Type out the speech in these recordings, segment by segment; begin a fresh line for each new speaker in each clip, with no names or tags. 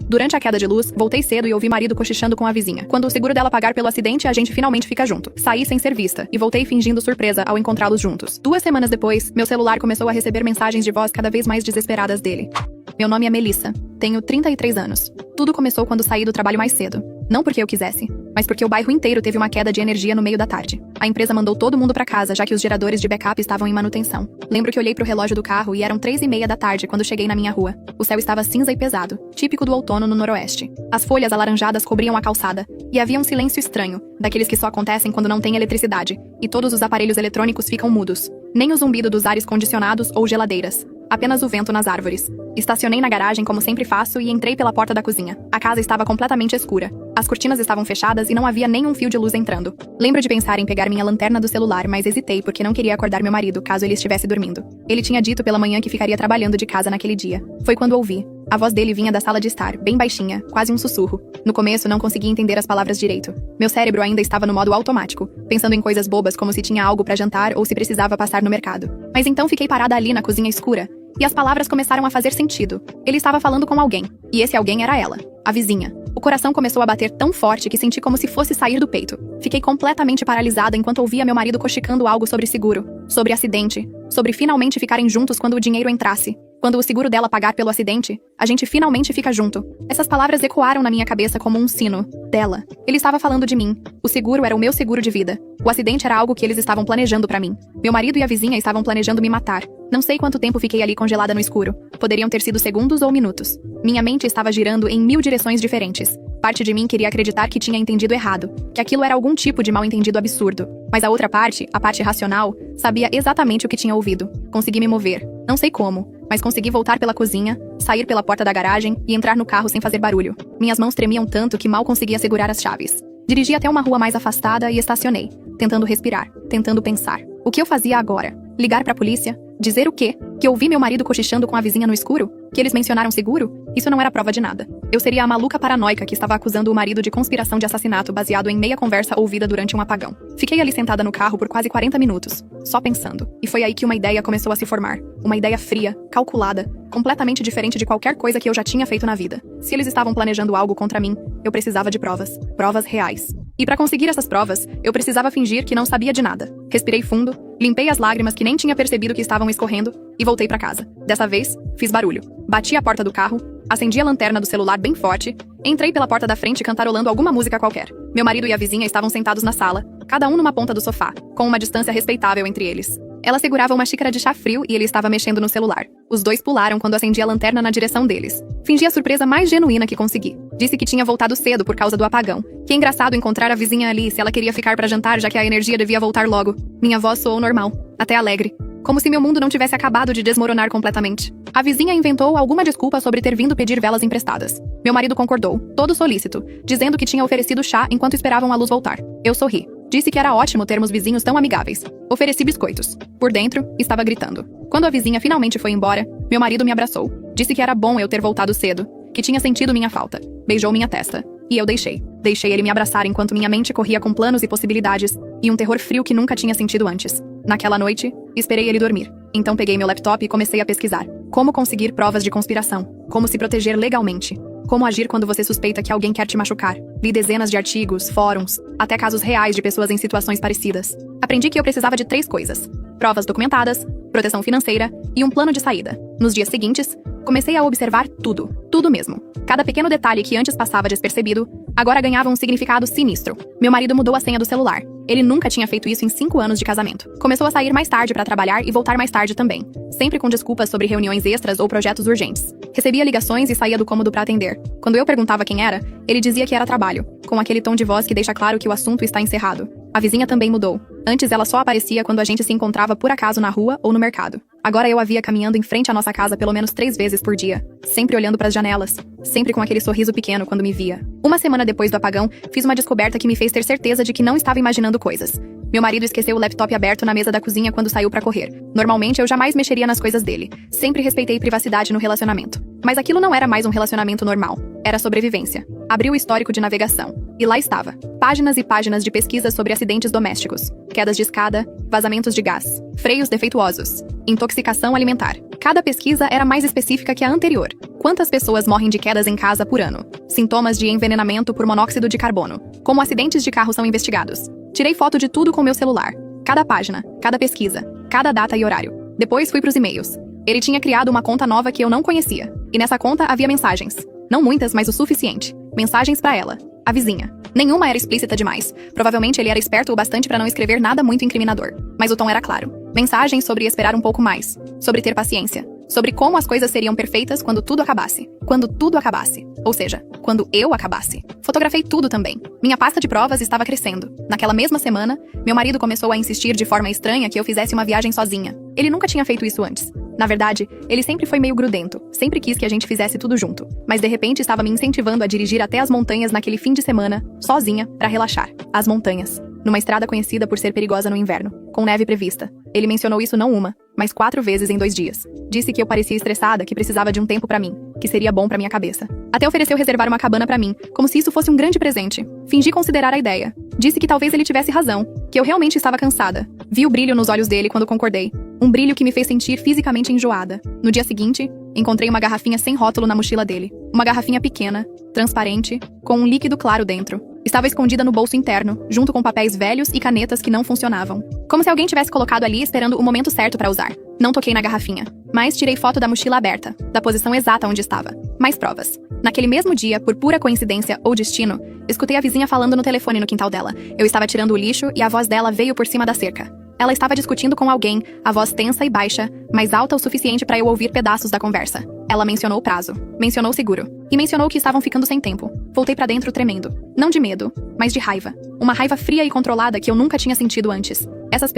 Durante a queda de luz, voltei cedo e ouvi marido cochichando com a vizinha. Quando o seguro dela pagar pelo acidente, a gente finalmente fica junto. Saí sem ser vista e voltei fingindo surpresa ao encontrá-los juntos. 2 semanas depois, meu celular começou a receber mensagens de voz cada vez mais desesperadas dele. Meu nome é Melissa. Tenho 33 anos. Tudo começou quando saí do trabalho mais cedo. Não porque eu quisesse, mas porque o bairro inteiro teve uma queda de energia no meio da tarde. A empresa mandou todo mundo pra casa, já que os geradores de backup estavam em manutenção. Lembro que olhei pro relógio do carro e eram 3:30 da tarde quando cheguei na minha rua. O céu estava cinza e pesado, típico do outono no noroeste. As folhas alaranjadas cobriam a calçada, e havia um silêncio estranho, daqueles que só acontecem quando não tem eletricidade, e todos os aparelhos eletrônicos ficam mudos. Nem o zumbido dos ares condicionados ou geladeiras. Apenas o vento nas árvores. Estacionei na garagem como sempre faço e entrei pela porta da cozinha. A casa estava completamente escura. As cortinas estavam fechadas e não havia nenhum fio de luz entrando. Lembro de pensar em pegar minha lanterna do celular, mas hesitei porque não queria acordar meu marido caso ele estivesse dormindo. Ele tinha dito pela manhã que ficaria trabalhando de casa naquele dia. Foi quando ouvi. A voz dele vinha da sala de estar, bem baixinha, quase um sussurro. No começo, não conseguia entender as palavras direito. Meu cérebro ainda estava no modo automático, pensando em coisas bobas como se tinha algo para jantar ou se precisava passar no mercado. Mas então fiquei parada ali na cozinha escura, e as palavras começaram a fazer sentido. Ele estava falando com alguém, e esse alguém era ela, a vizinha. O coração começou a bater tão forte que senti como se fosse sair do peito. Fiquei completamente paralisada enquanto ouvia meu marido cochicando algo sobre seguro, sobre acidente, sobre finalmente ficarem juntos quando o dinheiro entrasse. Quando o seguro dela pagar pelo acidente, a gente finalmente fica junto. Essas palavras ecoaram na minha cabeça como um sino. Dela. Ele estava falando de mim. O seguro era o meu seguro de vida. O acidente era algo que eles estavam planejando pra mim. Meu marido e a vizinha estavam planejando me matar. Não sei quanto tempo fiquei ali congelada no escuro. Poderiam ter sido segundos ou minutos. Minha mente estava girando em 1000 direções diferentes. Parte de mim queria acreditar que tinha entendido errado, que aquilo era algum tipo de mal-entendido absurdo. Mas a outra parte, a parte racional, sabia exatamente o que tinha ouvido. Consegui me mover. Não sei como, mas consegui voltar pela cozinha, sair pela porta da garagem e entrar no carro sem fazer barulho. Minhas mãos tremiam tanto que mal conseguia segurar as chaves. Dirigi até uma rua mais afastada e estacionei, tentando respirar, tentando pensar. O que eu fazia agora? Ligar pra polícia? Dizer o quê? Que ouvi meu marido cochichando com a vizinha no escuro? Que eles mencionaram seguro? Isso não era prova de nada. Eu seria a maluca paranoica que estava acusando o marido de conspiração de assassinato baseado em meia conversa ouvida durante um apagão. Fiquei ali sentada no carro por quase 40 minutos, só pensando. E foi aí que uma ideia começou a se formar. Uma ideia fria, calculada, completamente diferente de qualquer coisa que eu já tinha feito na vida. Se eles estavam planejando algo contra mim, eu precisava de provas. Provas reais. E para conseguir essas provas, eu precisava fingir que não sabia de nada. Respirei fundo, limpei as lágrimas que nem tinha percebido que estavam escorrendo e voltei para casa. Dessa vez, fiz barulho. Bati a porta do carro, acendi a lanterna do celular bem forte, entrei pela porta da frente cantarolando alguma música qualquer. Meu marido e a vizinha estavam sentados na sala, cada um numa ponta do sofá, com uma distância respeitável entre eles. Ela segurava uma xícara de chá frio e ele estava mexendo no celular. Os dois pularam quando acendi a lanterna na direção deles. Fingi a surpresa mais genuína que consegui. Disse que tinha voltado cedo por causa do apagão. Que engraçado encontrar a vizinha ali se ela queria ficar pra jantar já que a energia devia voltar logo. Minha voz soou normal, até alegre. Como se meu mundo não tivesse acabado de desmoronar completamente. A vizinha inventou alguma desculpa sobre ter vindo pedir velas emprestadas. Meu marido concordou, todo solícito, dizendo que tinha oferecido chá enquanto esperavam a luz voltar. Eu sorri. Disse que era ótimo termos vizinhos tão amigáveis. Ofereci biscoitos. Por dentro, estava gritando. Quando a vizinha finalmente foi embora, meu marido me abraçou. Disse que era bom eu ter voltado cedo, que tinha sentido minha falta. Beijou minha testa. E eu deixei. Deixei ele me abraçar enquanto minha mente corria com planos e possibilidades, e um terror frio que nunca tinha sentido antes. Naquela noite, esperei ele dormir. Então peguei meu laptop e comecei a pesquisar. Como conseguir provas de conspiração. Como se proteger legalmente. Como agir quando você suspeita que alguém quer te machucar. Li dezenas de artigos, fóruns, até casos reais de pessoas em situações parecidas. Aprendi que eu precisava de 3 coisas. Provas documentadas, proteção financeira e um plano de saída. Nos dias seguintes, comecei a observar tudo. Tudo mesmo. Cada pequeno detalhe que antes passava despercebido, agora ganhava um significado sinistro. Meu marido mudou a senha do celular. Ele nunca tinha feito isso em 5 anos de casamento. Começou a sair mais tarde para trabalhar e voltar mais tarde também. Sempre com desculpas sobre reuniões extras ou projetos urgentes. Recebia ligações e saía do cômodo para atender. Quando eu perguntava quem era, ele dizia que era trabalho, com aquele tom de voz que deixa claro que o assunto está encerrado. A vizinha também mudou. Antes ela só aparecia quando a gente se encontrava por acaso na rua ou no mercado. Agora eu a via caminhando em frente à nossa casa pelo menos 3 vezes por dia, sempre olhando para as janelas, sempre com aquele sorriso pequeno quando me via. Uma semana depois do apagão, fiz uma descoberta que me fez ter certeza de que não estava imaginando coisas. Meu marido esqueceu o laptop aberto na mesa da cozinha quando saiu pra correr. Normalmente eu jamais mexeria nas coisas dele. Sempre respeitei privacidade no relacionamento. Mas aquilo não era mais um relacionamento normal. Era sobrevivência. Abri o histórico de navegação. E lá estava. Páginas e páginas de pesquisas sobre acidentes domésticos, quedas de escada, vazamentos de gás, freios defeituosos, intoxicação alimentar. Cada pesquisa era mais específica que a anterior. Quantas pessoas morrem de quedas em casa por ano? Sintomas de envenenamento por monóxido de carbono. Como acidentes de carro são investigados. Tirei foto de tudo com meu celular. Cada página, cada pesquisa, cada data e horário. Depois fui pros e-mails. Ele tinha criado uma conta nova que eu não conhecia. E nessa conta havia mensagens. Não muitas, mas o suficiente. Mensagens pra ela, a vizinha. Nenhuma era explícita demais. Provavelmente ele era esperto o bastante pra não escrever nada muito incriminador. Mas o tom era claro. Mensagens sobre esperar um pouco mais. Sobre ter paciência. Sobre como as coisas seriam perfeitas quando tudo acabasse. Quando tudo acabasse. Ou seja, quando eu acabasse. Fotografei tudo também. Minha pasta de provas estava crescendo. Naquela mesma semana, meu marido começou a insistir de forma estranha que eu fizesse uma viagem sozinha. Ele nunca tinha feito isso antes. Na verdade, ele sempre foi meio grudento. Sempre quis que a gente fizesse tudo junto. Mas de repente estava me incentivando a dirigir até as montanhas naquele fim de semana, sozinha, pra relaxar. As montanhas. Numa estrada conhecida por ser perigosa no inverno, com neve prevista. Ele mencionou isso não uma, mas 4 vezes em 2 dias. Disse que eu parecia estressada, que precisava de um tempo pra mim, que seria bom pra minha cabeça. Até ofereceu reservar uma cabana pra mim, como se isso fosse um grande presente. Fingi considerar a ideia. Disse que talvez ele tivesse razão, que eu realmente estava cansada. Vi o brilho nos olhos dele quando concordei. Um brilho que me fez sentir fisicamente enjoada. No dia seguinte, encontrei uma garrafinha sem rótulo na mochila dele. Uma garrafinha pequena, transparente, com um líquido claro dentro. Estava escondida no bolso interno, junto com papéis velhos e canetas que não funcionavam. Como se alguém tivesse colocado ali esperando o momento certo para usar. Não toquei na garrafinha, mas tirei foto da mochila aberta, da posição exata onde estava. Mais provas. Naquele mesmo dia, por pura coincidência ou destino, escutei a vizinha falando no telefone no quintal dela. Eu estava tirando o lixo e a voz dela veio por cima da cerca. Ela estava discutindo com alguém, a voz tensa e baixa, mas alta o suficiente para eu ouvir pedaços da conversa. Ela mencionou o prazo, mencionou o seguro, e mencionou que estavam ficando sem tempo. Voltei pra dentro tremendo. Não de medo, mas de raiva. Uma raiva fria e controlada que eu nunca tinha sentido antes. Essas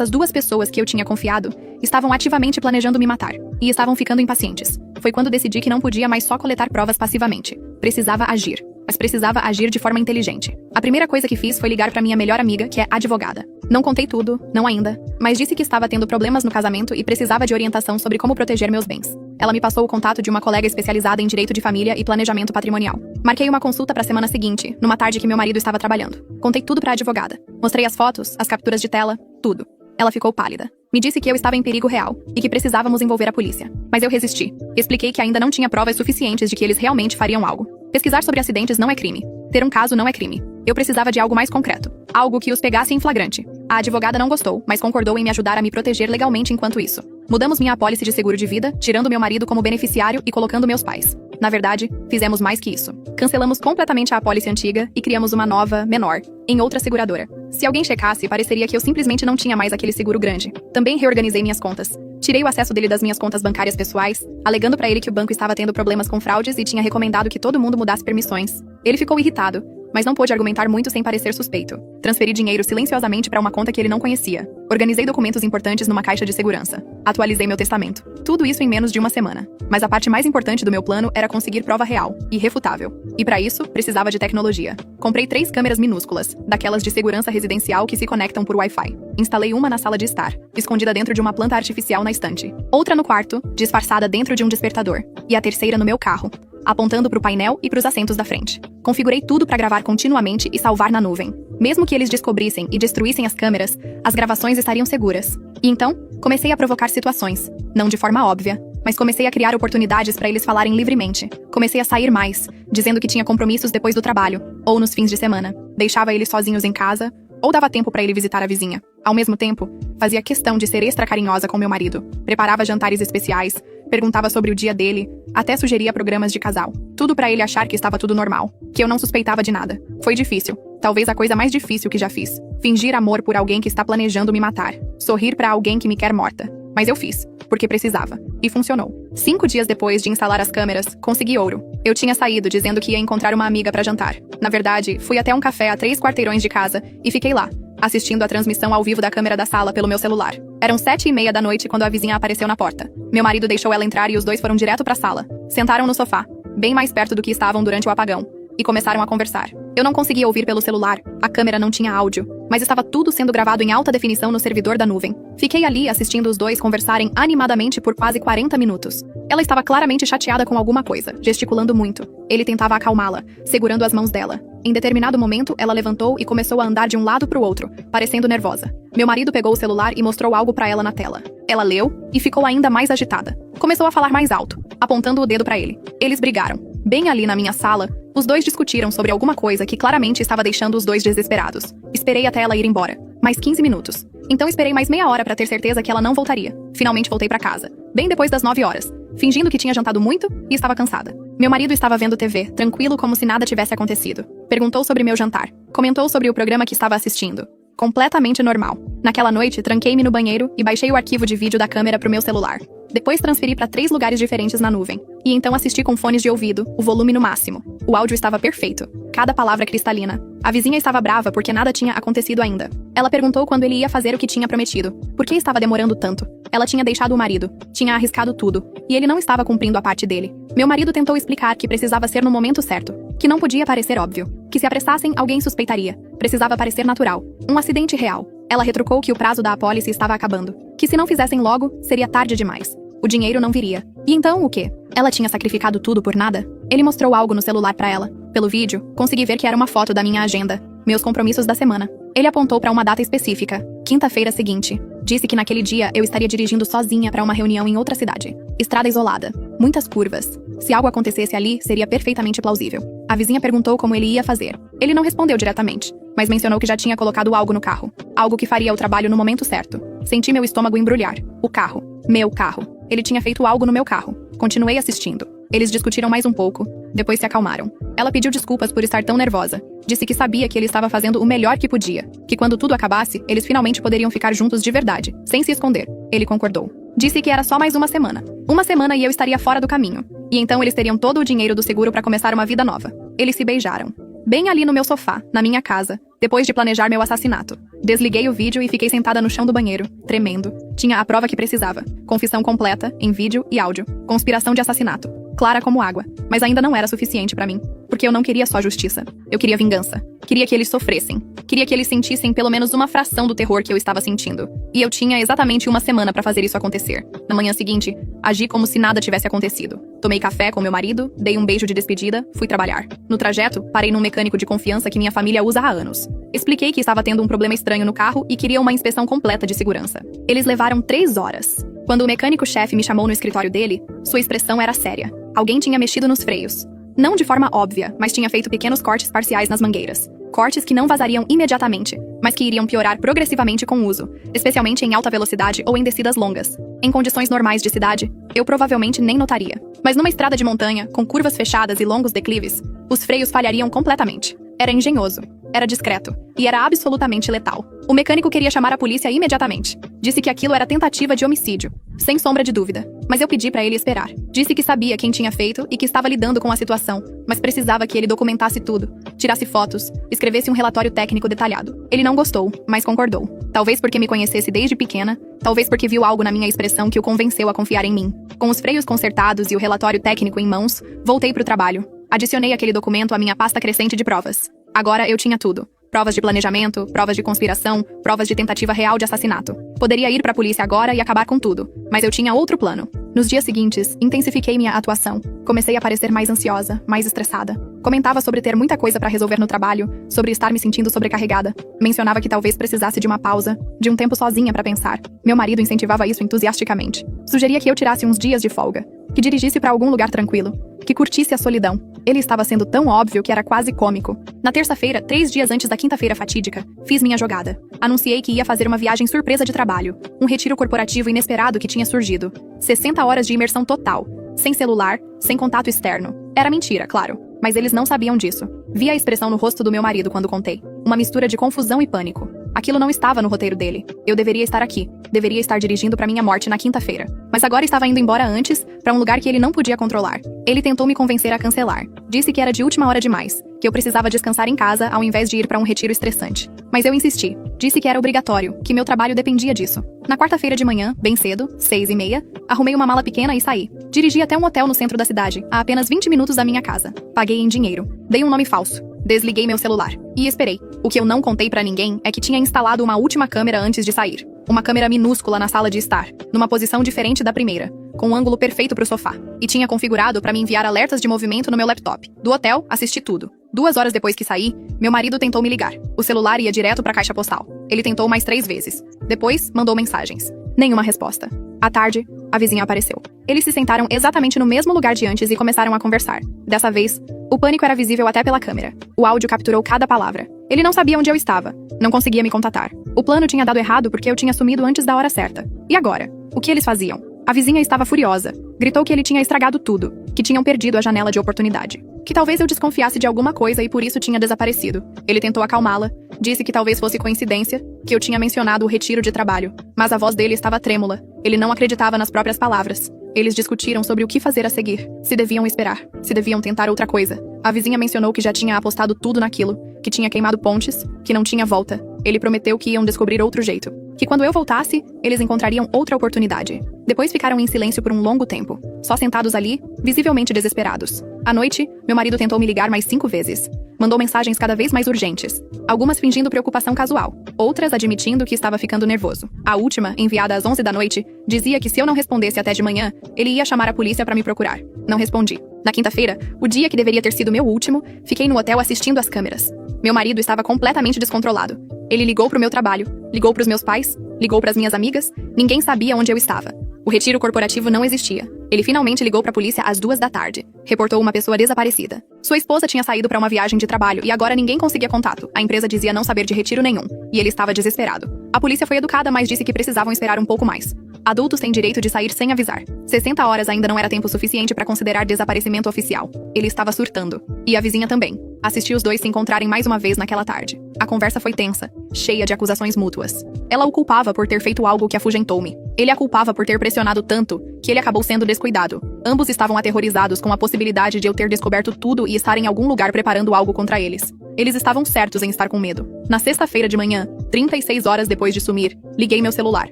2 pessoas que eu tinha confiado, estavam ativamente planejando me matar. E estavam ficando impacientes. Foi quando decidi que não podia mais só coletar provas passivamente. Precisava agir. Mas precisava agir de forma inteligente. A primeira coisa que fiz foi ligar pra minha melhor amiga, que é advogada. Não contei tudo, não ainda, mas disse que estava tendo problemas no casamento e precisava de orientação sobre como proteger meus bens. Ela me passou o contato de uma colega especializada em direito de família e planejamento patrimonial. Marquei uma consulta pra semana seguinte, numa tarde que meu marido estava trabalhando. Contei tudo pra advogada. Mostrei as fotos, as capturas de tela, tudo. Ela ficou pálida. Me disse que eu estava em perigo real e que precisávamos envolver a polícia. Mas eu resisti. Expliquei que ainda não tinha provas suficientes de que eles realmente fariam algo. Pesquisar sobre acidentes não é crime. Ter um caso não é crime. Eu precisava de algo mais concreto. Algo que os pegasse em flagrante. A advogada não gostou, mas concordou em me ajudar a me proteger legalmente enquanto isso. Mudamos minha apólice de seguro de vida, tirando meu marido como beneficiário e colocando meus pais. Na verdade, fizemos mais que isso. Cancelamos completamente a apólice antiga e criamos uma nova, menor, em outra seguradora. Se alguém checasse, pareceria que eu simplesmente não tinha mais aquele seguro grande. Também reorganizei minhas contas. Tirei o acesso dele das minhas contas bancárias pessoais, alegando pra ele que o banco estava tendo problemas com fraudes e tinha recomendado que todo mundo mudasse permissões. Ele ficou irritado, mas não pôde argumentar muito sem parecer suspeito. Transferi dinheiro silenciosamente para uma conta que ele não conhecia. Organizei documentos importantes numa caixa de segurança. Atualizei meu testamento. Tudo isso em menos de uma semana. Mas a parte mais importante do meu plano era conseguir prova real, irrefutável. E para isso, precisava de tecnologia. Comprei 3 câmeras minúsculas, daquelas de segurança residencial que se conectam por Wi-Fi. Instalei uma na sala de estar, escondida dentro de uma planta artificial na estante. Outra no quarto, disfarçada dentro de um despertador. E a terceira no meu carro, apontando para o painel e para os assentos da frente. Configurei tudo para gravar continuamente e salvar na nuvem. Mesmo que eles descobrissem e destruíssem as câmeras, as gravações estariam seguras. E então, comecei a provocar situações. Não de forma óbvia, mas comecei a criar oportunidades para eles falarem livremente. Comecei a sair mais, dizendo que tinha compromissos depois do trabalho, ou nos fins de semana. Deixava eles sozinhos em casa, ou dava tempo para ele visitar a vizinha. Ao mesmo tempo, fazia questão de ser extra carinhosa com meu marido. Preparava jantares especiais, perguntava sobre o dia dele, até sugeria programas de casal. Tudo pra ele achar que estava tudo normal, que eu não suspeitava de nada. Foi difícil, talvez a coisa mais difícil que já fiz. Fingir amor por alguém que está planejando me matar. Sorrir pra alguém que me quer morta. Mas eu fiz, porque precisava. E funcionou. 5 dias depois de instalar as câmeras, consegui ouro. Eu tinha saído dizendo que ia encontrar uma amiga pra jantar. Na verdade, fui até um café a 3 quarteirões de casa e fiquei lá, assistindo a transmissão ao vivo da câmera da sala pelo meu celular. Eram 7:30 da noite quando a vizinha apareceu na porta. Meu marido deixou ela entrar e os dois foram direto pra sala. Sentaram no sofá, bem mais perto do que estavam durante o apagão, e começaram a conversar. Eu não conseguia ouvir pelo celular, a câmera não tinha áudio, mas estava tudo sendo gravado em alta definição no servidor da nuvem. Fiquei ali assistindo os dois conversarem animadamente por quase 40 minutos. Ela estava claramente chateada com alguma coisa, gesticulando muito. Ele tentava acalmá-la, segurando as mãos dela. Em determinado momento, ela levantou e começou a andar de um lado pro outro, parecendo nervosa. Meu marido pegou o celular e mostrou algo pra ela na tela. Ela leu e ficou ainda mais agitada. Começou a falar mais alto, apontando o dedo pra ele. Eles brigaram. Bem ali na minha sala, os dois discutiram sobre alguma coisa que claramente estava deixando os dois desesperados. Esperei até ela ir embora. Mais 15 minutos. Então esperei mais meia hora pra ter certeza que ela não voltaria. Finalmente voltei pra casa. Bem depois das 9 horas. Fingindo que tinha jantado muito e estava cansada. Meu marido estava vendo TV, tranquilo como se nada tivesse acontecido. Perguntou sobre meu jantar. Comentou sobre o programa que estava assistindo. Completamente normal. Naquela noite, tranquei-me no banheiro e baixei o arquivo de vídeo da câmera pro meu celular. Depois transferi para 3 lugares diferentes na nuvem. E então assisti com fones de ouvido, o volume no máximo. O áudio estava perfeito. Cada palavra cristalina. A vizinha estava brava porque nada tinha acontecido ainda. Ela perguntou quando ele ia fazer o que tinha prometido. Por que estava demorando tanto? Ela tinha deixado o marido. Tinha arriscado tudo. E ele não estava cumprindo a parte dele. Meu marido tentou explicar que precisava ser no momento certo. Que não podia parecer óbvio. Que se apressassem, alguém suspeitaria. Precisava parecer natural. Um acidente real. Ela retrucou que o prazo da apólice estava acabando. Que se não fizessem logo, seria tarde demais. O dinheiro não viria. E então o quê? Ela tinha sacrificado tudo por nada? Ele mostrou algo no celular pra ela. Pelo vídeo, consegui ver que era uma foto da minha agenda. Meus compromissos da semana. Ele apontou pra uma data específica. Quinta-feira seguinte. Disse que naquele dia eu estaria dirigindo sozinha pra uma reunião em outra cidade. Estrada isolada. Muitas curvas. Se algo acontecesse ali, seria perfeitamente plausível. A vizinha perguntou como ele ia fazer. Ele não respondeu diretamente, mas mencionou que já tinha colocado algo no carro. Algo que faria o trabalho no momento certo. Senti meu estômago embrulhar. O carro. Meu carro. Ele tinha feito algo no meu carro. Continuei assistindo. Eles discutiram mais um pouco. Depois se acalmaram. Ela pediu desculpas por estar tão nervosa. Disse que sabia que ele estava fazendo o melhor que podia. Que quando tudo acabasse, eles finalmente poderiam ficar juntos de verdade, sem se esconder. Ele concordou. Disse que era só mais uma semana. Uma semana e eu estaria fora do caminho. E então eles teriam todo o dinheiro do seguro para começar uma vida nova. Eles se beijaram. Bem ali no meu sofá, na minha casa, depois de planejar meu assassinato. Desliguei o vídeo e fiquei sentada no chão do banheiro, tremendo. Tinha a prova que precisava. Confissão completa, em vídeo e áudio. Conspiração de assassinato. Clara como água. Mas ainda não era suficiente pra mim. Porque eu não queria só justiça. Eu queria vingança. Queria que eles sofressem. Queria que eles sentissem pelo menos uma fração do terror que eu estava sentindo. E eu tinha exatamente uma semana pra fazer isso acontecer. Na manhã seguinte, agi como se nada tivesse acontecido. Tomei café com meu marido, dei um beijo de despedida, fui trabalhar. No trajeto, parei num mecânico de confiança que minha família usa há anos. Expliquei que estava tendo um problema estranho no carro e queria uma inspeção completa de segurança. Eles levaram 3 horas. Quando o mecânico-chefe me chamou no escritório dele, sua expressão era séria. Alguém tinha mexido nos freios. Não de forma óbvia, mas tinha feito pequenos cortes parciais nas mangueiras. Cortes que não vazariam imediatamente, mas que iriam piorar progressivamente com o uso, especialmente em alta velocidade ou em descidas longas. Em condições normais de cidade, eu provavelmente nem notaria. Mas numa estrada de montanha, com curvas fechadas e longos declives, os freios falhariam completamente. Era engenhoso, era discreto, e era absolutamente letal. O mecânico queria chamar a polícia imediatamente. Disse que aquilo era tentativa de homicídio, sem sombra de dúvida. Mas eu pedi pra ele esperar. Disse que sabia quem tinha feito e que estava lidando com a situação, mas precisava que ele documentasse tudo, tirasse fotos, escrevesse um relatório técnico detalhado. Ele não gostou, mas concordou. Talvez porque me conhecesse desde pequena, talvez porque viu algo na minha expressão que o convenceu a confiar em mim. Com os freios consertados e o relatório técnico em mãos, voltei pro trabalho. Adicionei aquele documento à minha pasta crescente de provas. Agora eu tinha tudo. Provas de planejamento, provas de conspiração, provas de tentativa real de assassinato. Poderia ir pra polícia agora e acabar com tudo, mas eu tinha outro plano. Nos dias seguintes, intensifiquei minha atuação. Comecei a parecer mais ansiosa, mais estressada. Comentava sobre ter muita coisa pra resolver no trabalho, sobre estar me sentindo sobrecarregada. Mencionava que talvez precisasse de uma pausa, de um tempo sozinha pra pensar. Meu marido incentivava isso entusiasticamente. Sugeria que eu tirasse uns dias de folga, que dirigisse pra algum lugar tranquilo, que curtisse a solidão. Ele estava sendo tão óbvio que era quase cômico. Na terça-feira, 3 dias antes da quinta-feira fatídica, fiz minha jogada. Anunciei que ia fazer uma viagem surpresa de trabalho, um retiro corporativo inesperado que tinha surgido. 60 horas de imersão total, sem celular, sem contato externo. Era mentira, claro, mas eles não sabiam disso. Vi a expressão no rosto do meu marido quando contei. Uma mistura de confusão e pânico. Aquilo não estava no roteiro dele. Eu deveria estar aqui. Deveria estar dirigindo para minha morte na quinta-feira. Mas agora estava indo embora antes, para um lugar que ele não podia controlar. Ele tentou me convencer a cancelar. Disse que era de última hora demais, que eu precisava descansar em casa ao invés de ir para um retiro estressante. Mas eu insisti. Disse que era obrigatório, que meu trabalho dependia disso. Na quarta-feira de manhã, bem cedo, 6h30, arrumei uma mala pequena e saí. Dirigi até um hotel no centro da cidade, a apenas 20 minutos da minha casa. Paguei em dinheiro. Dei um nome falso. Desliguei meu celular. E esperei. O que eu não contei pra ninguém é que tinha instalado uma última câmera antes de sair. Uma câmera minúscula na sala de estar, numa posição diferente da primeira, com um ângulo perfeito pro sofá. E tinha configurado pra me enviar alertas de movimento no meu laptop. Do hotel, assisti tudo. 2 horas depois que saí, meu marido tentou me ligar. O celular ia direto pra caixa postal. Ele tentou mais 3 vezes. Depois, mandou mensagens. Nenhuma resposta. À tarde, a vizinha apareceu. Eles se sentaram exatamente no mesmo lugar de antes e começaram a conversar. Dessa vez, o pânico era visível até pela câmera. O áudio capturou cada palavra. Ele não sabia onde eu estava. Não conseguia me contatar. O plano tinha dado errado porque eu tinha sumido antes da hora certa. E agora? O que eles faziam? A vizinha estava furiosa. Gritou que ele tinha estragado tudo, que tinham perdido a janela de oportunidade. Que talvez eu desconfiasse de alguma coisa e por isso tinha desaparecido. Ele tentou acalmá-la, disse que talvez fosse coincidência, que eu tinha mencionado o retiro de trabalho. Mas a voz dele estava trêmula. Ele não acreditava nas próprias palavras. Eles discutiram sobre o que fazer a seguir. Se deviam esperar, se deviam tentar outra coisa. A vizinha mencionou que já tinha apostado tudo naquilo, que tinha queimado pontes, que não tinha volta. Ele prometeu que iam descobrir outro jeito. Que quando eu voltasse, eles encontrariam outra oportunidade. Depois ficaram em silêncio por um longo tempo, só sentados ali, visivelmente desesperados. À noite, meu marido tentou me ligar mais 5 vezes. Mandou mensagens cada vez mais urgentes. Algumas fingindo preocupação casual, outras admitindo que estava ficando nervoso. A última, enviada às 11 da noite, dizia que se eu não respondesse até de manhã, ele ia chamar a polícia para me procurar. Não respondi. Na quinta-feira, o dia que deveria ter sido meu último, fiquei no hotel assistindo às câmeras. Meu marido estava completamente descontrolado. Ele ligou pro meu trabalho, ligou pros meus pais, ligou pras minhas amigas, ninguém sabia onde eu estava. O retiro corporativo não existia. Ele finalmente ligou pra polícia às 2 da tarde. Reportou uma pessoa desaparecida. Sua esposa tinha saído pra uma viagem de trabalho e agora ninguém conseguia contato. A empresa dizia não saber de retiro nenhum. E ele estava desesperado. A polícia foi educada, mas disse que precisavam esperar um pouco mais. Adultos têm direito de sair sem avisar. 60 horas ainda não era tempo suficiente para considerar desaparecimento oficial. Ele estava surtando. E a vizinha também. Assisti os dois se encontrarem mais uma vez naquela tarde. A conversa foi tensa, cheia de acusações mútuas. Ela o culpava por ter feito algo que afugentou-me. Ele a culpava por ter pressionado tanto, que ele acabou sendo descuidado. Ambos estavam aterrorizados com a possibilidade de eu ter descoberto tudo e estar em algum lugar preparando algo contra eles. Eles estavam certos em estar com medo. Na sexta-feira de manhã, 36 horas depois de sumir, liguei meu celular.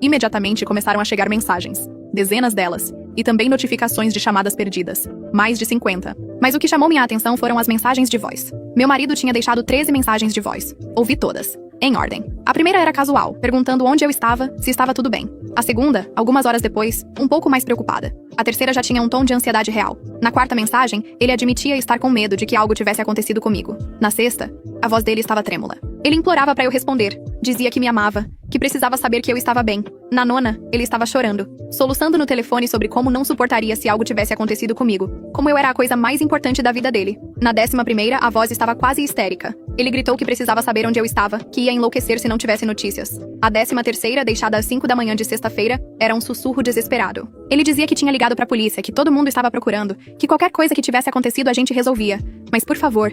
Imediatamente começaram a chegar mensagens. Dezenas delas. E também notificações de chamadas perdidas. Mais de 50. Mas o que chamou minha atenção foram as mensagens de voz. Meu marido tinha deixado 13 mensagens de voz. Ouvi todas. Em ordem. A primeira era casual, perguntando onde eu estava, se estava tudo bem. A segunda, algumas horas depois, um pouco mais preocupada. A terceira já tinha um tom de ansiedade real. Na quarta mensagem, ele admitia estar com medo de que algo tivesse acontecido comigo. Na sexta, a voz dele estava trêmula. Ele implorava para eu responder. Dizia que me amava, que precisava saber que eu estava bem. Na nona, ele estava chorando, soluçando no telefone sobre como não suportaria se algo tivesse acontecido comigo, como eu era a coisa mais importante da vida dele. Na 11ª, a voz estava quase histérica. Ele gritou que precisava saber onde eu estava, que ia enlouquecer se não tivesse notícias. A 13ª, deixada às 5 da manhã de sexta-feira, era um sussurro desesperado. Ele dizia que tinha ligado pra polícia, que todo mundo estava procurando, que qualquer coisa que tivesse acontecido a gente resolvia. Mas por favor,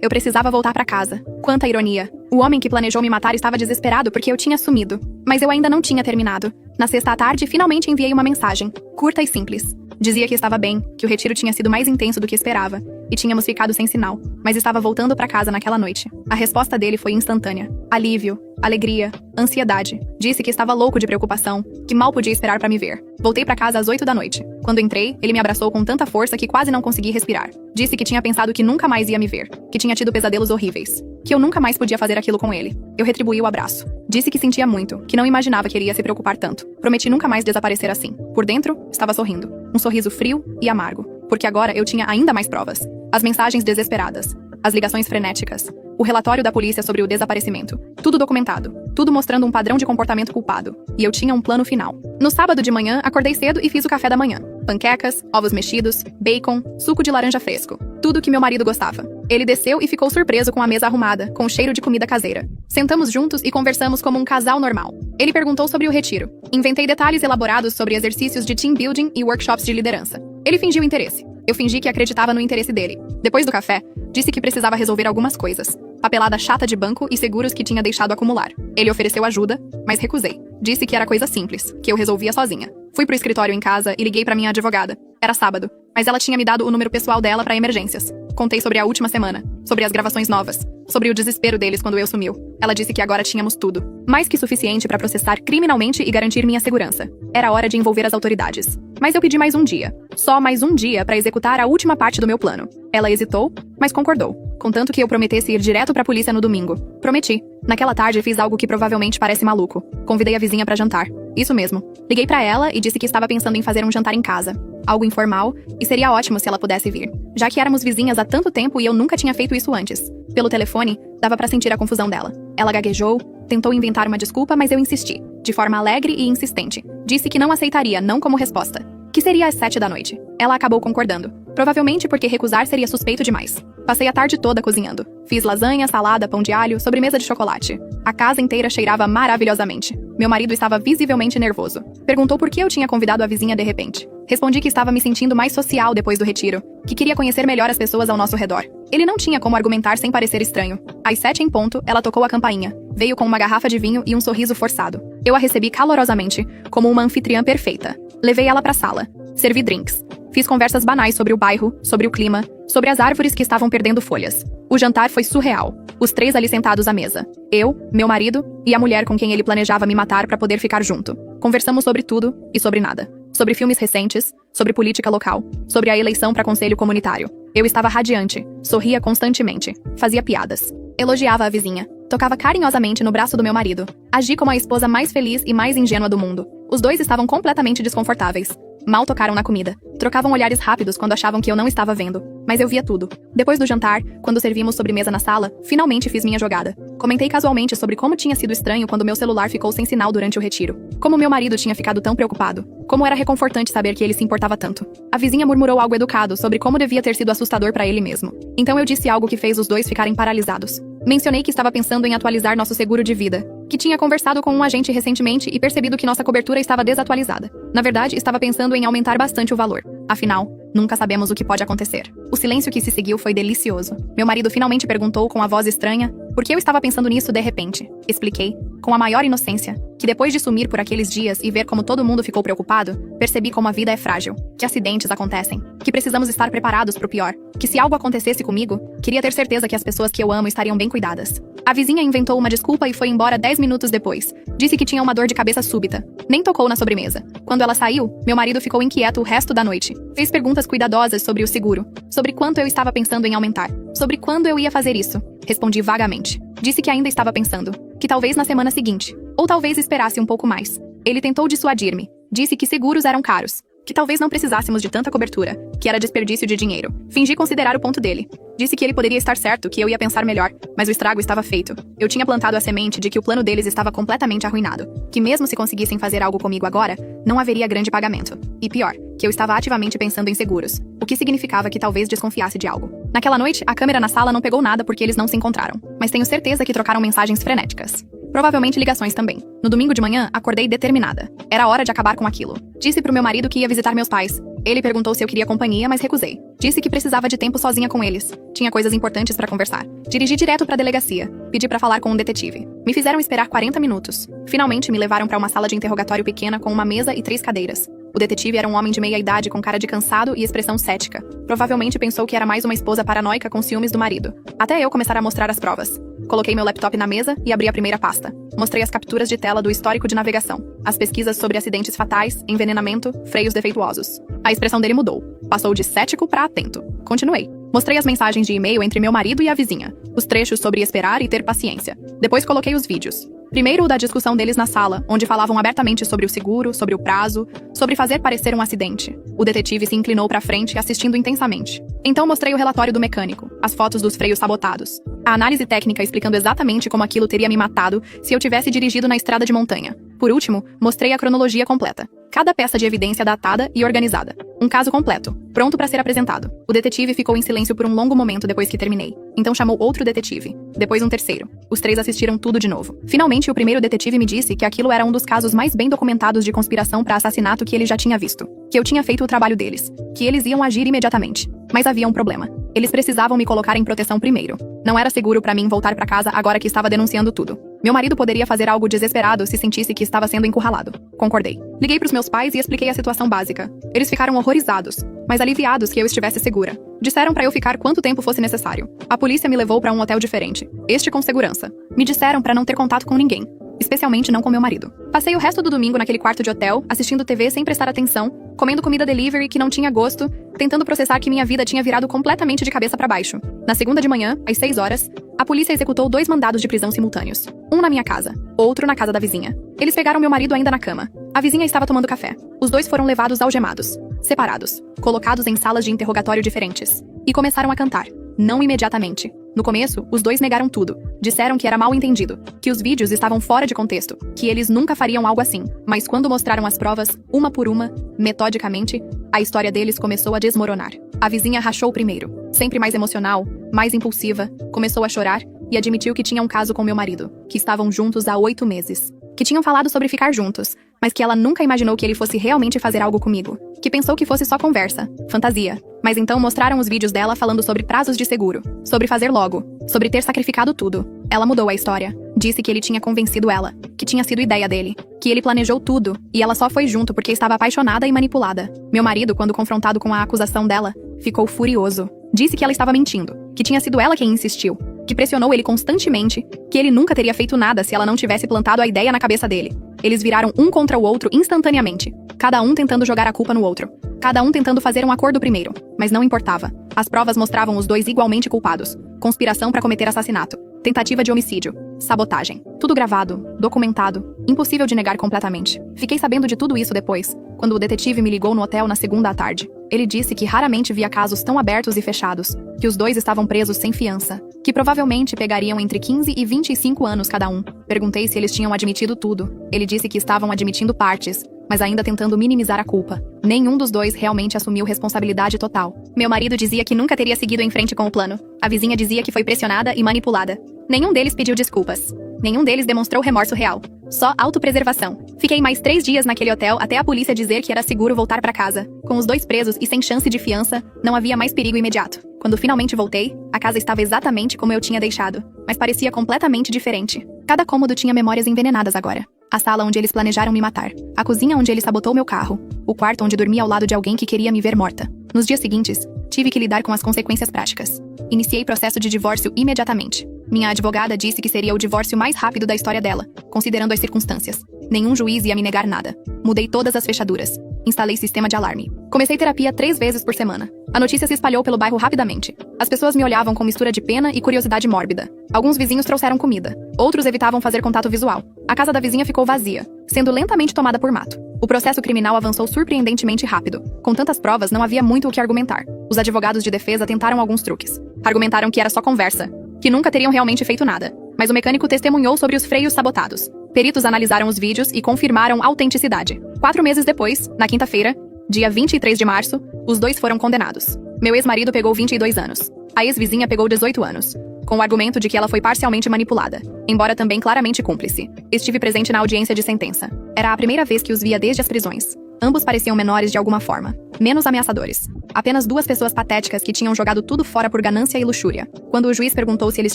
eu precisava voltar pra casa. Quanta ironia. O homem que planejou me matar estava desesperado porque eu tinha sumido. Mas eu ainda não tinha terminado. Na sexta à tarde, finalmente enviei uma mensagem, curta e simples. Dizia que estava bem, que o retiro tinha sido mais intenso do que esperava, e tínhamos ficado sem sinal, mas estava voltando para casa naquela noite. A resposta dele foi instantânea. Alívio, alegria, ansiedade. Disse que estava louco de preocupação, que mal podia esperar para me ver. Voltei para casa às 8 da noite. Quando entrei, ele me abraçou com tanta força que quase não consegui respirar. Disse que tinha pensado que nunca mais ia me ver, que tinha tido pesadelos horríveis, que eu nunca mais podia fazer aquilo com ele. Eu retribuí o abraço. Disse que sentia muito, que não imaginava que ele ia se preocupar tanto. Prometi nunca mais desaparecer assim. Por dentro, estava sorrindo. Um sorriso frio e amargo. Porque agora eu tinha ainda mais provas. As mensagens desesperadas. As ligações frenéticas. O relatório da polícia sobre o desaparecimento. Tudo documentado. Tudo mostrando um padrão de comportamento culpado. E eu tinha um plano final. No sábado de manhã, acordei cedo e fiz o café da manhã. Panquecas, ovos mexidos, bacon, suco de laranja fresco. Tudo que meu marido gostava. Ele desceu e ficou surpreso com a mesa arrumada, com cheiro de comida caseira. Sentamos juntos e conversamos como um casal normal. Ele perguntou sobre o retiro. Inventei detalhes elaborados sobre exercícios de team building e workshops de liderança. Ele fingiu interesse. Eu fingi que acreditava no interesse dele. Depois do café, disse que precisava resolver algumas coisas. Papelada chata de banco e seguros que tinha deixado acumular. Ele ofereceu ajuda, mas recusei. Disse que era coisa simples, que eu resolvia sozinha. Fui pro escritório em casa e liguei pra minha advogada. Era sábado, mas ela tinha me dado o número pessoal dela pra emergências. Contei sobre a última semana, sobre as gravações novas, sobre o desespero deles quando eu sumiu. Ela disse que agora tínhamos tudo. Mais que suficiente pra processar criminalmente e garantir minha segurança. Era hora de envolver as autoridades. Mas eu pedi mais um dia. Só mais um dia pra executar a última parte do meu plano. Ela hesitou, mas concordou. contanto que eu prometesse ir direto pra polícia no domingo. Prometi. Naquela tarde fiz algo que provavelmente parece maluco. Convidei a vizinha pra jantar. Isso mesmo. Liguei pra ela e disse que estava pensando em fazer um jantar em casa. Algo informal, e seria ótimo se ela pudesse vir, já que éramos vizinhas há tanto tempo e eu nunca tinha feito isso antes. Pelo telefone, dava pra sentir a confusão dela. Ela gaguejou, tentou inventar uma desculpa, mas eu insisti, de forma alegre e insistente. Disse que não aceitaria não como resposta, que seria às 7 da noite. Ela acabou concordando, provavelmente porque recusar seria suspeito demais. Passei a tarde toda cozinhando. Fiz lasanha, salada, pão de alho, sobremesa de chocolate. A casa inteira cheirava maravilhosamente. Meu marido estava visivelmente nervoso. Perguntou por que eu tinha convidado a vizinha de repente. Respondi que estava me sentindo mais social depois do retiro, que queria conhecer melhor as pessoas ao nosso redor. Ele não tinha como argumentar sem parecer estranho. Às 7 em ponto, ela tocou a campainha. Veio com uma garrafa de vinho e um sorriso forçado. Eu a recebi calorosamente, como uma anfitriã perfeita. Levei ela pra sala. Servi drinks. Fiz conversas banais sobre o bairro, sobre o clima, sobre as árvores que estavam perdendo folhas. O jantar foi surreal. Os 3 ali sentados à mesa. Eu, meu marido e a mulher com quem ele planejava me matar para poder ficar junto. Conversamos sobre tudo e sobre nada. Sobre filmes recentes, sobre política local, sobre a eleição para conselho comunitário. Eu estava radiante, sorria constantemente, fazia piadas. Elogiava a vizinha, tocava carinhosamente no braço do meu marido. Agi como a esposa mais feliz e mais ingênua do mundo. Os dois estavam completamente desconfortáveis. Mal tocaram na comida. Trocavam olhares rápidos quando achavam que eu não estava vendo. Mas eu via tudo. Depois do jantar, quando servimos sobremesa na sala, finalmente fiz minha jogada. Comentei casualmente sobre como tinha sido estranho quando meu celular ficou sem sinal durante o retiro. Como meu marido tinha ficado tão preocupado. Como era reconfortante saber que ele se importava tanto. A vizinha murmurou algo educado sobre como devia ter sido assustador para ele mesmo. Então eu disse algo que fez os dois ficarem paralisados. Mencionei que estava pensando em atualizar nosso seguro de vida, que tinha conversado com um agente recentemente e percebido que nossa cobertura estava desatualizada. Na verdade, estava pensando em aumentar bastante o valor. Afinal, nunca sabemos o que pode acontecer. O silêncio que se seguiu foi delicioso. Meu marido finalmente perguntou com a voz estranha por que eu estava pensando nisso de repente. Expliquei, com a maior inocência, que depois de sumir por aqueles dias e ver como todo mundo ficou preocupado, percebi como a vida é frágil, que acidentes acontecem, que precisamos estar preparados para o pior, que se algo acontecesse comigo, queria ter certeza que as pessoas que eu amo estariam bem cuidadas. A vizinha inventou uma desculpa e foi embora 10 minutos depois. Disse que tinha uma dor de cabeça súbita. Nem tocou na sobremesa. Quando ela saiu, meu marido ficou inquieto o resto da noite. Fez perguntas cuidadosas sobre o seguro, sobre quanto eu estava pensando em aumentar, sobre quando eu ia fazer isso. Respondi vagamente. Disse que ainda estava pensando, que talvez na semana seguinte, ou talvez esperasse um pouco mais. Ele tentou dissuadir-me. Disse que seguros eram caros, que talvez não precisássemos de tanta cobertura, que era desperdício de dinheiro. Fingi considerar o ponto dele. Disse que ele poderia estar certo, que eu ia pensar melhor, mas o estrago estava feito. Eu tinha plantado a semente de que o plano deles estava completamente arruinado, que mesmo se conseguissem fazer algo comigo agora, não haveria grande pagamento. E pior, que eu estava ativamente pensando em seguros, o que significava que talvez desconfiasse de algo. Naquela noite, a câmera na sala não pegou nada porque eles não se encontraram, mas tenho certeza que trocaram mensagens frenéticas. Provavelmente ligações também. No domingo de manhã, acordei determinada. Era hora de acabar com aquilo. Disse pro meu marido que ia visitar meus pais. Ele perguntou se eu queria companhia, mas recusei. Disse que precisava de tempo sozinha com eles. Tinha coisas importantes pra conversar. Dirigi direto pra delegacia. Pedi pra falar com um detetive. Me fizeram esperar 40 minutos. Finalmente me levaram pra uma sala de interrogatório pequena com uma mesa e 3 cadeiras. O detetive era um homem de meia idade com cara de cansado e expressão cética. Provavelmente pensou que era mais uma esposa paranoica com ciúmes do marido. Até eu começar a mostrar as provas. Coloquei meu laptop na mesa e abri a primeira pasta. Mostrei as capturas de tela do histórico de navegação, as pesquisas sobre acidentes fatais, envenenamento, freios defeituosos. A expressão dele mudou. Passou de cético para atento. Continuei. Mostrei as mensagens de e-mail entre meu marido e a vizinha, os trechos sobre esperar e ter paciência. Depois coloquei os vídeos. Primeiro o da discussão deles na sala, onde falavam abertamente sobre o seguro, sobre o prazo, sobre fazer parecer um acidente. O detetive se inclinou para frente, assistindo intensamente. Então mostrei o relatório do mecânico, as fotos dos freios sabotados, a análise técnica explicando exatamente como aquilo teria me matado se eu tivesse dirigido na estrada de montanha. Por último, mostrei a cronologia completa. Cada peça de evidência datada e organizada. Um caso completo, pronto para ser apresentado. O detetive ficou em silêncio por um longo momento depois que terminei. Então chamou outro detetive. Depois um terceiro. Os 3 assistiram tudo de novo. Finalmente, o primeiro detetive me disse que aquilo era um dos casos mais bem documentados de conspiração para assassinato que ele já tinha visto. Que eu tinha feito o trabalho deles. Que eles iam agir imediatamente. Mas havia um problema. Eles precisavam me colocar em proteção primeiro. Não era seguro para mim voltar para casa agora que estava denunciando tudo. Meu marido poderia fazer algo desesperado se sentisse que estava sendo encurralado. Concordei. Liguei pros meus pais e expliquei a situação básica. Eles ficaram horrorizados, mas aliviados que eu estivesse segura. Disseram para eu ficar quanto tempo fosse necessário. A polícia me levou para um hotel diferente, este com segurança. Me disseram para não ter contato com ninguém. especialmente não com meu marido. Passei o resto do domingo naquele quarto de hotel, assistindo TV sem prestar atenção, comendo comida delivery que não tinha gosto, tentando processar que minha vida tinha virado completamente de cabeça para baixo. Na segunda de manhã, às 6 horas, a polícia executou 2 mandados de prisão simultâneos. Um na minha casa, outro na casa da vizinha. Eles pegaram meu marido ainda na cama. A vizinha estava tomando café. Os 2 foram levados algemados, separados, colocados em salas de interrogatório diferentes. E começaram a cantar. Não imediatamente. No começo, os 2 negaram tudo. Disseram que era mal entendido, que os vídeos estavam fora de contexto, que eles nunca fariam algo assim. Mas quando mostraram as provas, uma por uma, metodicamente, a história deles começou a desmoronar. A vizinha rachou primeiro. Sempre mais emocional, mais impulsiva, começou a chorar e admitiu que tinha um caso com meu marido, que estavam juntos há 8 meses. Que tinham falado sobre ficar juntos, mas que ela nunca imaginou que ele fosse realmente fazer algo comigo. Que pensou que fosse só conversa, fantasia. Mas então mostraram os vídeos dela falando sobre prazos de seguro, sobre fazer logo, sobre ter sacrificado tudo. Ela mudou a história. Disse que ele tinha convencido ela, que tinha sido ideia dele, que ele planejou tudo, e ela só foi junto porque estava apaixonada e manipulada. Meu marido, quando confrontado com a acusação dela, ficou furioso. Disse que ela estava mentindo, que tinha sido ela quem insistiu, que pressionou ele constantemente, que ele nunca teria feito nada se ela não tivesse plantado a ideia na cabeça dele. Eles viraram um contra o outro instantaneamente, cada um tentando jogar a culpa no outro, cada um tentando fazer um acordo primeiro, mas não importava. As provas mostravam os 2 igualmente culpados. Conspiração para cometer assassinato, tentativa de homicídio, sabotagem. Tudo gravado, documentado, impossível de negar completamente. Fiquei sabendo de tudo isso depois, quando o detetive me ligou no hotel na segunda à tarde. Ele disse que raramente via casos tão abertos e fechados, que os 2 estavam presos sem fiança, que provavelmente pegariam entre 15 e 25 anos cada um. Perguntei se eles tinham admitido tudo. Ele disse que estavam admitindo partes, mas ainda tentando minimizar a culpa. Nenhum dos 2 realmente assumiu responsabilidade total. Meu marido dizia que nunca teria seguido em frente com o plano. A vizinha dizia que foi pressionada e manipulada. Nenhum deles pediu desculpas. Nenhum deles demonstrou remorso real. Só autopreservação. Fiquei mais 3 dias naquele hotel até a polícia dizer que era seguro voltar para casa. Com os 2 presos e sem chance de fiança, não havia mais perigo imediato. Quando finalmente voltei, a casa estava exatamente como eu tinha deixado, mas parecia completamente diferente. Cada cômodo tinha memórias envenenadas agora. A sala onde eles planejaram me matar. A cozinha onde ele sabotou meu carro. O quarto onde dormi ao lado de alguém que queria me ver morta. Nos dias seguintes, tive que lidar com as consequências práticas. Iniciei processo de divórcio imediatamente. Minha advogada disse que seria o divórcio mais rápido da história dela, considerando as circunstâncias. Nenhum juiz ia me negar nada. Mudei todas as fechaduras. Instalei sistema de alarme. Comecei terapia 3 vezes por semana. A notícia se espalhou pelo bairro rapidamente. As pessoas me olhavam com mistura de pena e curiosidade mórbida. Alguns vizinhos trouxeram comida. Outros evitavam fazer contato visual. A casa da vizinha ficou vazia, sendo lentamente tomada por mato. O processo criminal avançou surpreendentemente rápido. Com tantas provas, não havia muito o que argumentar. Os advogados de defesa tentaram alguns truques. Argumentaram que era só conversa, que nunca teriam realmente feito nada. Mas o mecânico testemunhou sobre os freios sabotados. Peritos analisaram os vídeos e confirmaram a autenticidade. 4 meses depois, na quinta-feira, dia 23 de março, os 2 foram condenados. Meu ex-marido pegou 22 anos. A ex-vizinha pegou 18 anos, com o argumento de que ela foi parcialmente manipulada, embora também claramente cúmplice. Estive presente na audiência de sentença. Era a primeira vez que os via desde as prisões. Ambos pareciam menores de alguma forma, menos ameaçadores. Apenas 2 pessoas patéticas que tinham jogado tudo fora por ganância e luxúria. Quando o juiz perguntou se eles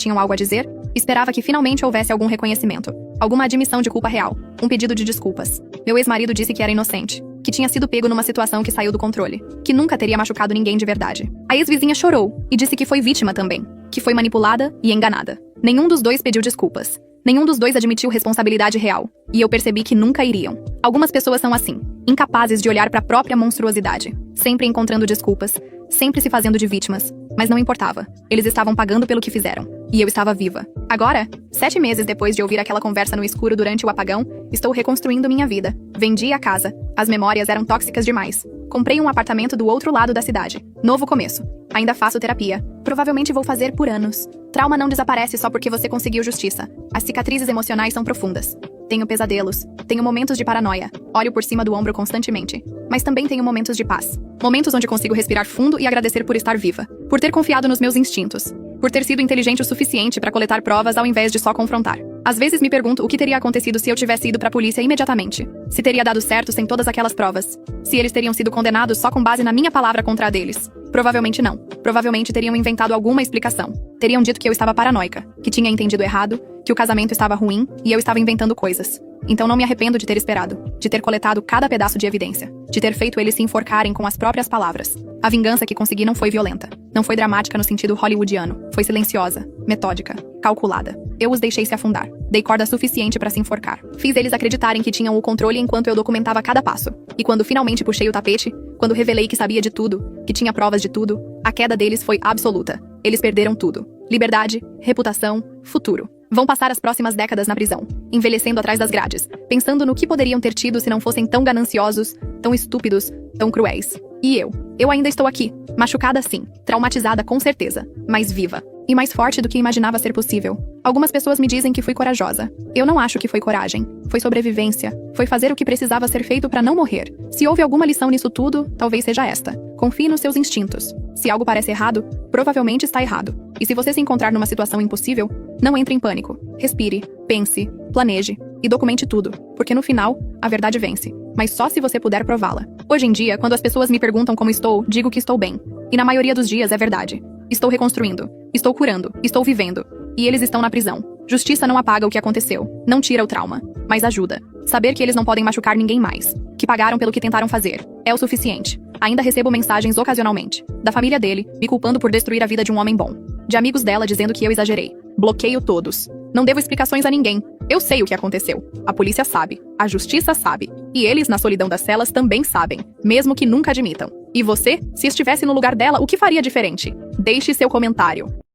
tinham algo a dizer, esperava que finalmente houvesse algum reconhecimento, alguma admissão de culpa real, um pedido de desculpas. Meu ex-marido disse que era inocente, que tinha sido pego numa situação que saiu do controle, que nunca teria machucado ninguém de verdade. A ex-vizinha chorou e disse que foi vítima também, que foi manipulada e enganada. Nenhum dos 2 pediu desculpas. Nenhum dos 2 admitiu responsabilidade real, e eu percebi que nunca iriam. Algumas pessoas são assim, incapazes de olhar para a própria monstruosidade, sempre encontrando desculpas, sempre se fazendo de vítimas, mas não importava. Eles estavam pagando pelo que fizeram, e eu estava viva. Agora, 7 meses depois de ouvir aquela conversa no escuro durante o apagão, estou reconstruindo minha vida. Vendi a casa. As memórias eram tóxicas demais. Comprei um apartamento do outro lado da cidade. Novo começo. Ainda faço terapia. Provavelmente vou fazer por anos. Trauma não desaparece só porque você conseguiu justiça. As cicatrizes emocionais são profundas. Tenho pesadelos. Tenho momentos de paranoia. Olho por cima do ombro constantemente. Mas também tenho momentos de paz. Momentos onde consigo respirar fundo e agradecer por estar viva. Por ter confiado nos meus instintos. Por ter sido inteligente o suficiente para coletar provas ao invés de só confrontar. Às vezes me pergunto o que teria acontecido se eu tivesse ido para a polícia imediatamente. Se teria dado certo sem todas aquelas provas. Se eles teriam sido condenados só com base na minha palavra contra a deles. Provavelmente não. Provavelmente teriam inventado alguma explicação. Teriam dito que eu estava paranoica, que tinha entendido errado, que o casamento estava ruim e eu estava inventando coisas. Então não me arrependo de ter esperado, de ter coletado cada pedaço de evidência, de ter feito eles se enforcarem com as próprias palavras. A vingança que consegui não foi violenta. Não foi dramática no sentido hollywoodiano. Foi silenciosa, metódica, calculada. Eu os deixei se afundar. Dei corda suficiente para se enforcar. Fiz eles acreditarem que tinham o controle enquanto eu documentava cada passo. E quando finalmente puxei o tapete, quando revelei que sabia de tudo, que tinha provas de tudo, a queda deles foi absoluta. Eles perderam tudo. Liberdade, reputação, futuro. Vão passar as próximas décadas na prisão, envelhecendo atrás das grades, pensando no que poderiam ter tido se não fossem tão gananciosos, tão estúpidos, tão cruéis. E eu ainda estou aqui, machucada sim, traumatizada com certeza, mas viva. E mais forte do que imaginava ser possível. Algumas pessoas me dizem que fui corajosa. Eu não acho que foi coragem. Foi sobrevivência. Foi fazer o que precisava ser feito para não morrer. Se houve alguma lição nisso tudo, talvez seja esta. Confie nos seus instintos. Se algo parece errado, provavelmente está errado. E se você se encontrar numa situação impossível, não entre em pânico. Respire, pense, planeje e documente tudo. Porque no final, a verdade vence. Mas só se você puder prová-la. Hoje em dia, quando as pessoas me perguntam como estou, digo que estou bem. E na maioria dos dias é verdade. Estou reconstruindo. Estou curando. Estou vivendo. E eles estão na prisão. Justiça não apaga o que aconteceu. Não tira o trauma. Mas ajuda. Saber que eles não podem machucar ninguém mais. Que pagaram pelo que tentaram fazer. É o suficiente. Ainda recebo mensagens ocasionalmente. Da família dele, me culpando por destruir a vida de um homem bom. De amigos dela dizendo que eu exagerei. Bloqueio todos. Não devo explicações a ninguém. Eu sei o que aconteceu. A polícia sabe. A justiça sabe. E eles, na solidão das celas, também sabem. Mesmo que nunca admitam. E você, se estivesse no lugar dela, o que faria diferente? Deixe seu comentário.